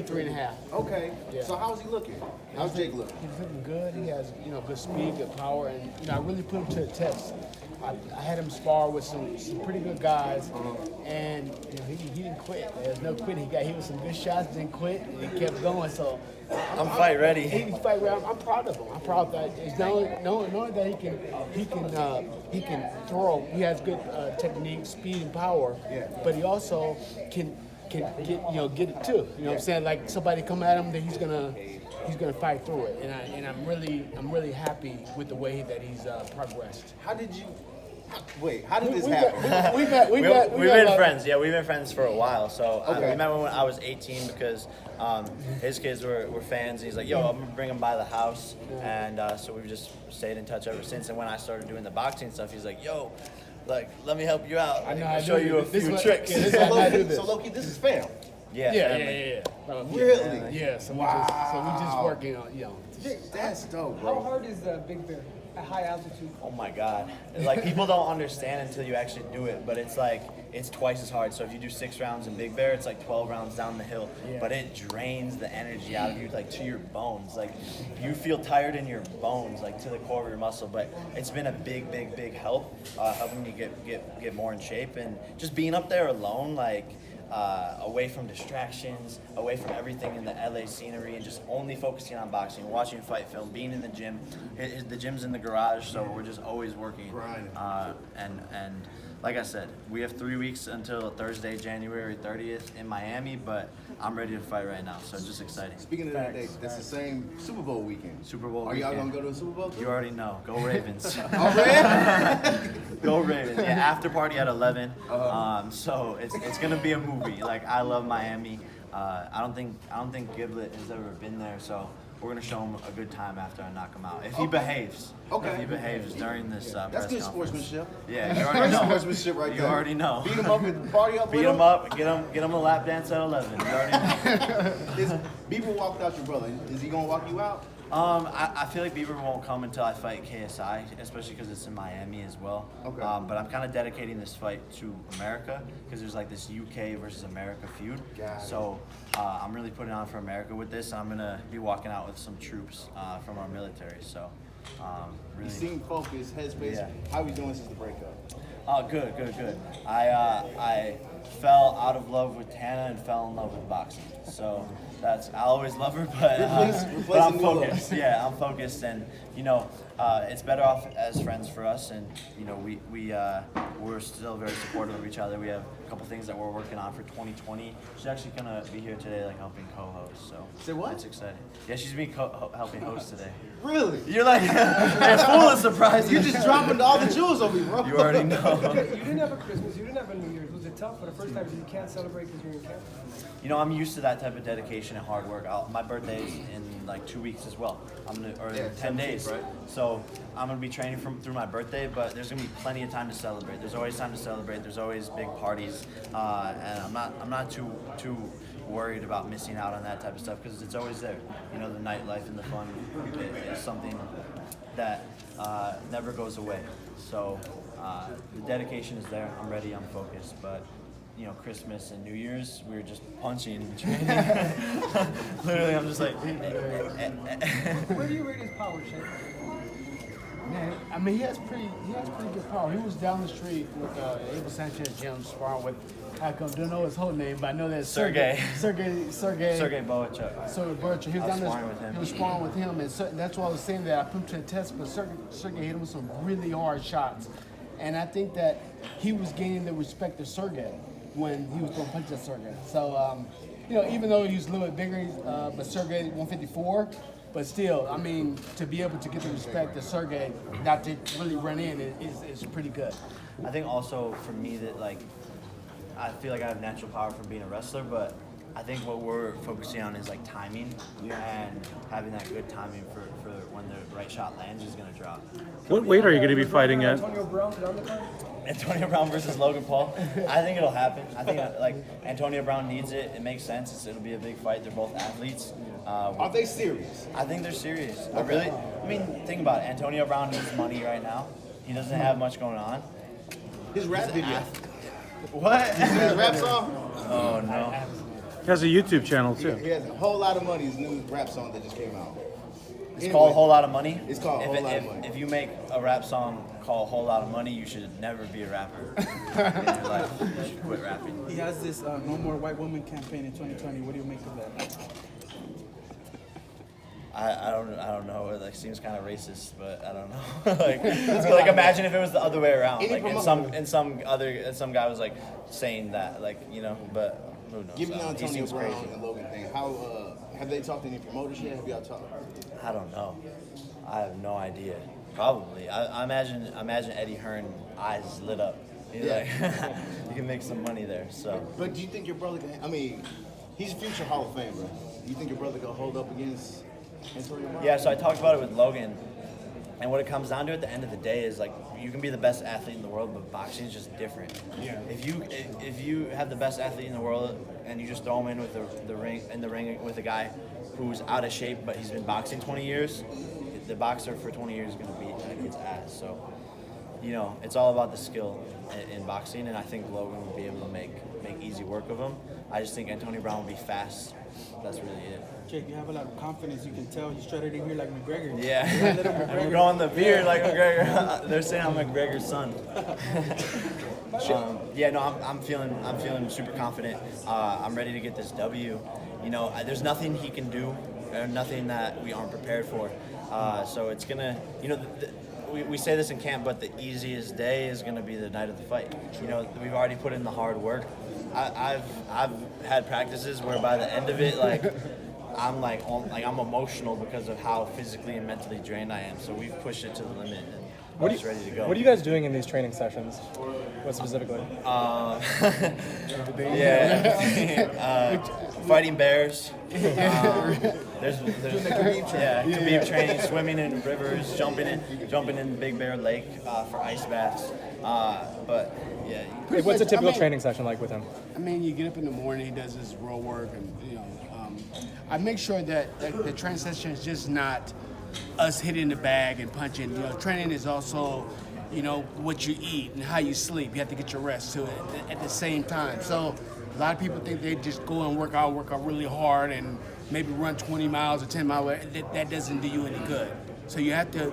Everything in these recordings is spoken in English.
3.5. Okay. Yeah. So how's he looking? How's Jake looking? He's looking good. He has, good speed, good power, and I really put him to the test. I had him spar with some pretty good guys, and he didn't quit. There's no quitting. He hit with some good shots, didn't quit, and he kept going. So I'm fight ready. He's fight ready. I'm proud of him. I'm proud that it's knowing that he can throw. He has good technique, speed, and power. Yeah. But he also can get it too. You know what I'm saying? Like somebody come at him, that he's gonna fight through it. And I'm really happy with the way that he's progressed. How did this happen? We've been friends. Yeah, we've been friends for a while. So Okay. we met when I was 18 because his kids were fans. He's like, yo, I'm gonna bring them by the house, and so we've just stayed in touch ever since. And when I started doing the boxing stuff, he's like, yo, like let me help you out. I'll show you a few tricks. So Loki, this is fam. Yeah. Really? Yeah. So we just working on That's dope, How bro. hard is the Big Bear at high altitude? Oh my God! Like people don't understand until you actually do it, but it's twice as hard. So if you do 6 rounds in Big Bear, it's like 12 rounds down the hill, but it drains the energy out of you, like to your bones. Like you feel tired in your bones, like to the core of your muscle. But it's been a big help, helping me get more in shape, and just being up there alone, like. Away from distractions, away from everything in the LA scenery, and just only focusing on boxing, watching fight film, being in the gym. The gym's in the garage, so we're just always working. Grinding. And like I said, we have 3 weeks until Thursday, January 30th in Miami, but I'm ready to fight right now, so it's just exciting. Speaking of that day, that's the same Super Bowl weekend. Super Bowl Are y'all weekend. gonna go to the Super Bowl? You already know. Go Ravens. Already? Go Ravens. Yeah, after party at 11. So it's gonna be a movie. Like I love Miami. I don't think Giblet has ever been there, so we're gonna show him a good time after I knock him out. If he behaves. Okay. If he behaves during this That's press good conference. sportsmanship. Yeah, you already know. Sportsmanship right You there. already know. Beat him up and party up Beat with him up. Get him a lap dance at 11. You already know. Bieber walked out your brother. Is he gonna walk you out? I feel like Bieber won't come until I fight KSI, especially because it's in Miami as well. Okay. But I'm kind of dedicating this fight to America because there's like this UK versus America feud. Got it. So I'm really putting on for America with this. I'm gonna be walking out with some troops from our military. So really. He seemed focused, headspace. Yeah. How he doing since the breakup? Oh, good. I fell out of love with Tana and fell in love with boxing. So I always love her, but I'm Replacing new love. focused. Yeah, I'm focused, and it's better off as friends for us, and we're still very supportive of each other. We have a couple things that we're working on for 2020. She's actually gonna be here today, like helping co-host. So Say what? It's exciting. Yeah, she's me helping host today. Really? You're like full of surprises. You're just dropping all the jewels on me, bro. You already know. Okay, you didn't have a Christmas, you didn't have a New Year's. Was it tough for the first time you can't celebrate because you're in camp? I'm used to that type of dedication and hard work. My birthday's in like 2 weeks as well. 10 days. Right. So I'm gonna be training through my birthday, but there's gonna be plenty of time to celebrate. There's always time to celebrate. There's always big parties, and I'm not too worried about missing out on that type of stuff because it's always there. The nightlife and the fun is something that never goes away. So the dedication is there. I'm ready. I'm focused, but. Christmas and New Year's, we were just punching and training. Literally, I'm just like. Where do you rate his power, Shane? Man, I mean, he has pretty good power. He was down the street with Abel Sanchez Gym sparring with. I don't know his whole name, but I know that Sergey Boachuk. So Boachuk, he was down sparring with him. He was sparring with him, and that's why I was saying that I put him to the test. But Sergey hit him with some really hard shots, and I think that he was gaining the respect of Sergey when he was going to punch at Sergey. So, even though he was a little bit bigger, but Sergey 154. But still, I mean, to be able to get the respect of Sergey, not to really run in, is pretty good. I think also for me that I feel like I have natural power from being a wrestler, but I think what we're focusing on is timing and having that good timing for when the right shot lands is going to drop. What weight are you going to be fighting at? Antonio Brown to the undercard? Antonio Brown versus Logan Paul. I think it'll happen. I think Antonio Brown needs it. It makes sense. It'll be a big fight. They're both athletes. Are they serious? I think they're serious. Think about it. Antonio Brown needs money right now. He doesn't have much going on. His rap video. What? His rap song? Oh no. has a YouTube channel He too. has a whole lot of money. His new rap song that just came out. It's called Whole Lot of Money. It's called Whole Lot of Money. If you make a rap song called Whole Lot of Money, you should never be a rapper in your life. You should quit rapping. He has this No More White Woman campaign in 2020. What do you make of that? I don't know. It like seems kind of racist, but I don't know. like imagine if it was the other way around. Any Like some guy was like saying that, like, you know, but who knows? Given the He Antonio seems Brown crazy. and Logan thing, how have they talked to any promoters yet? Have y'all talked? I don't know. I have no idea. Probably. I imagine Eddie Hearn eyes lit up. He's like, you can make some money there. So. But do you think your brother can? I mean, he's a future Hall of Famer. Do you think your brother gonna hold up against Antonio Brown? Yeah, so I talked about it with Logan, and what it comes down to at the end of the day is like you can be the best athlete in the world, but boxing is just different. Yeah. If you have the best athlete in the world and you just throw him in with the ring with a guy who's out of shape but he's been boxing 20 years, the boxer for 20 years is gonna beat that kid's ass. So, you know, it's all about the skill in boxing, and I think Logan would be able to make easy work of him. I just think Antonio Brown would be fast. That's really it. Jake, you have a lot of confidence. You can tell he's shredded in here like McGregor. Yeah, You're a little I'm McGregor. growing the beard like McGregor. They're saying I'm McGregor's son. Yeah, no, I'm feeling super confident. I'm ready to get this W. You know, there's nothing he can do, or nothing that we aren't prepared for. So it's gonna, you know, we say this in camp, but the easiest day is gonna be the night of the fight. You know, we've already put in the hard work. I've had practices where by the end of it, like, I'm I'm emotional because of how physically and mentally drained I am. So we've pushed it to the limit, and I'm just ready to go. What are you guys doing in these training sessions? What specifically? Fighting bears. There's Khabib training, swimming in rivers, jumping in Big Bear Lake for ice baths. But yeah. Hey, what's a typical training session like with him? I mean, you get up in the morning, he does his row work, and you know, I make sure that the training session is just not us hitting the bag and punching. You know, training is also, you know, what you eat and how you sleep. You have to get your rest too at the same time. So a lot of people think they just go and work out really hard and maybe run 20 miles or 10 miles. That doesn't do you any good. So you have to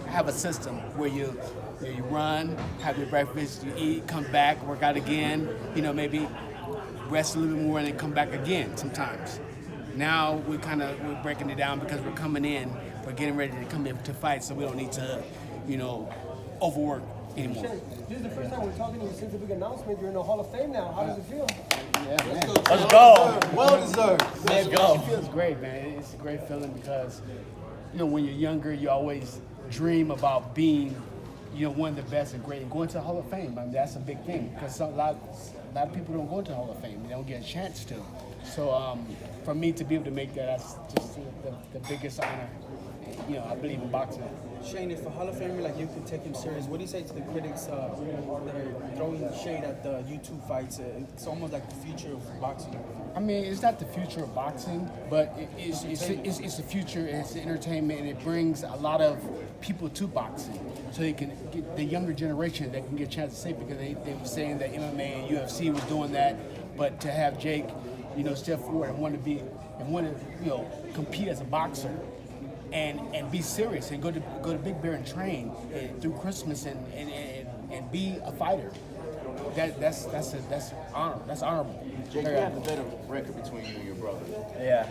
have a system where you run, have your breakfast, you eat, come back, work out again, you know, maybe rest a little bit more and then come back again sometimes. Now we're breaking it down because we're coming in, we're getting ready to come in to fight, so we don't need to, you know, overwork anymore. This is the first time we're talking to you since the big announcement. You're in the Hall of Fame now. How does it feel? Yeah, man. Let's go. Well deserved. Let's go. It feels great, man. It's a great feeling because, you know, when you're younger, you always dream about being, you know, one of the best and great, and going to the Hall of Fame. I mean, that's a big thing because a lot of people don't go to the Hall of Fame. They don't get a chance to. So for me to be able to make that, that's just the biggest honor. You know, I believe in boxing. Shane, if a Hall of Famer like you could take him serious, what do you say to the critics that are throwing shade at the YouTube fights? It's almost like the future of boxing. I mean, it's not the future of boxing, but it's the future, and it's the entertainment, and it brings a lot of people to boxing. So they can get the younger generation that can get a chance to see it, because they were saying that MMA and UFC was doing that, but to have Jake, you know, step forward and want to you know, compete as a boxer and be serious and go to Big Bear and train through Christmas and be a fighter. That's honor. That's honorable. Jake, you have the better record between you and your brother. Yeah.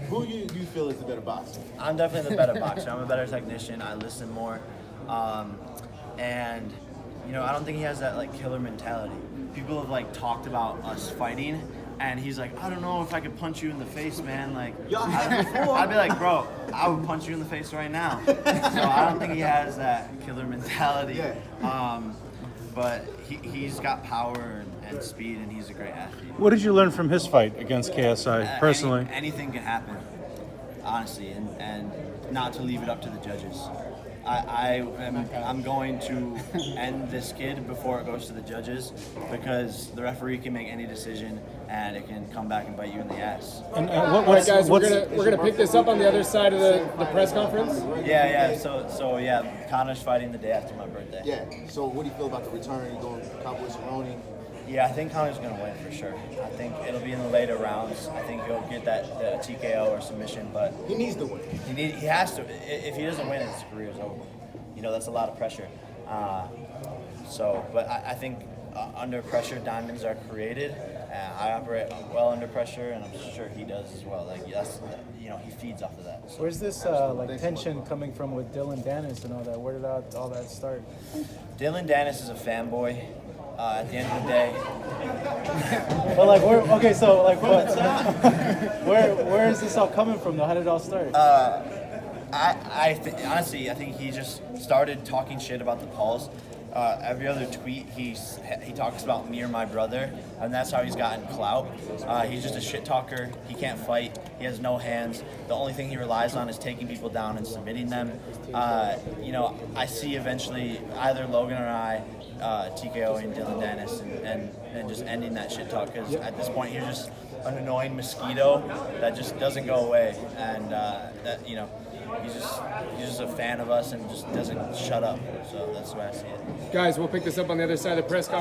Who you feel is the better boxer? I'm definitely the better boxer. I'm a better technician. I listen more. And, you know, I don't think he has that, like, killer mentality. People have, like, talked about us fighting, and he's like, I don't know if I could punch you in the face, man. Like, I'd be like, bro, I would punch you in the face right now. So I don't think he has that killer mentality. Yeah. But he's got power and speed, and he's a great athlete. What did you learn from his fight against KSI, personally? Anything can happen, honestly, and not to leave it up to the judges. I'm going to end this kid before it goes to the judges, because the referee can make any decision and it can come back and bite you in the ass. All right, guys, we're gonna pick this up on the other side of the press conference. Yeah. So yeah, Connor's fighting the day after my birthday. Yeah. So what do you feel about the return? You're going Cowboy Cerrone. Yeah, I think Conor's going to win for sure. I think it'll be in the later rounds. I think he'll get the TKO or submission, but He needs to win. he has to. If he doesn't win, his career's over. You know, that's a lot of pressure. But I think under pressure, diamonds are created. I operate well under pressure, and I'm sure he does as well. Like he feeds off of that. So. Where's this tension coming from with Dylan Dennis and all that? Where did all that start? Dylan Dennis is a fanboy. At the end of the day, But where is this all coming from though? How did it all start? Honestly, I think he just started talking shit about the Pauls. Every other tweet, he talks about me or my brother, and that's how he's gotten clout. He's just a shit talker. He can't fight. He has no hands. The only thing he relies on is taking people down and submitting them. I see eventually either Logan or I TKOing Dylan Dennis and just ending that shit talk, because at this point he's just an annoying mosquito that just doesn't go away, and he's just a fan of us and just doesn't shut up. So that's the way I see it. Guys, we'll pick this up on the other side of the press conference.